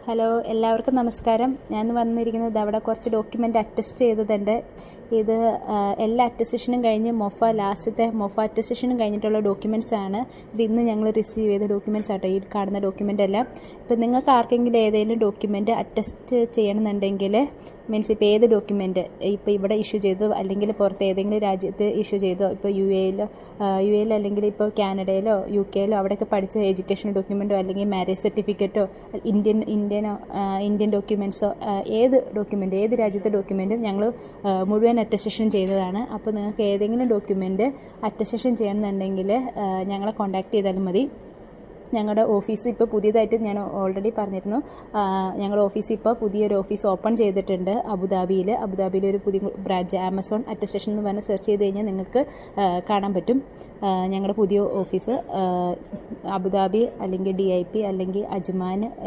Hello, എല്ലാവർക്കും നമസ്കാരം. ഞാൻ വന്നിരിക്കുന്നത് അവിടെ കുറച്ച് ഡോക്യുമെൻ്റ് അറ്റസ്റ്റ് ചെയ്തതുണ്ട്. ഇത് എല്ലാ അറ്റസ്റ്റേഷനും കഴിഞ്ഞ് ലാസ്റ്റത്തെ അറ്റസ്റ്റേഷനും കഴിഞ്ഞിട്ടുള്ള ഡോക്യുമെൻറ്റ്സ് ആണ്. ഇത് ഇന്ന് ഞങ്ങൾ റിസീവ് ചെയ്ത ഡോക്യുമെൻറ്റ്സ് ആട്ടോ ഈ കാണുന്ന ഡോക്യുമെൻ്റ് എല്ലാം. ഇപ്പം നിങ്ങൾക്ക് ആർക്കെങ്കിലും ഏതെങ്കിലും ഡോക്യുമെൻ്റ് അറ്റസ്റ്റ് ചെയ്യണമെന്നുണ്ടെങ്കിൽ, മീൻസ് ഇപ്പോൾ ഏത് ഡോക്യുമെൻ്റ് ഇപ്പോൾ ഇവിടെ ഇഷ്യൂ ചെയ്തോ അല്ലെങ്കിൽ പുറത്ത് ഏതെങ്കിലും രാജ്യത്ത് ഇഷ്യൂ ചെയ്തോ, ഇപ്പോൾ യു എയിൽ അല്ലെങ്കിൽ ഇപ്പോൾ കാനഡയിലോ UK-യിലോ അവിടെയൊക്കെ പഠിച്ച എഡ്യൂക്കേഷൻ ഡോക്യുമെൻറ്റോ അല്ലെങ്കിൽ മാരേജ് സർട്ടിഫിക്കറ്റോ ഇന്ത്യൻ ഡോക്യുമെൻറ്റ്സോ ഏത് രാജ്യത്തെ ഡോക്യുമെൻറ്റും ഞങ്ങൾ മുഴുവൻ അറ്റസ്റ്റേഷൻ ചെയ്തതാണ്. അപ്പോൾ നിങ്ങൾക്ക് ഏതെങ്കിലും ഡോക്യുമെൻറ്റ് അറ്റസ്റ്റേഷൻ ചെയ്യണമെന്നുണ്ടെങ്കിൽ ഞങ്ങളെ കോൺടാക്ട് ചെയ്താലും മതി. ഞങ്ങളുടെ ഓഫീസ് ഇപ്പോൾ പുതിയതായിട്ട് ഞാൻ ഓൾറെഡി പറഞ്ഞിരുന്നു, ഞങ്ങളുടെ ഓഫീസ് ഇപ്പോൾ പുതിയൊരു ഓഫീസ് ഓപ്പൺ ചെയ്തിട്ടുണ്ട് അബുദാബിയിൽ ഒരു പുതിയ ബ്രാഞ്ച് ആമസോൺ അറ്റസ്റ്റേഷൻ എന്ന് പറഞ്ഞ് സെർച്ച് ചെയ്ത് കഴിഞ്ഞാൽ നിങ്ങൾക്ക് കാണാൻ പറ്റും. ഞങ്ങളുടെ പുതിയ ഓഫീസ് അബുദാബി അല്ലെങ്കിൽ DIP അല്ലെങ്കിൽ അജ്മാൻ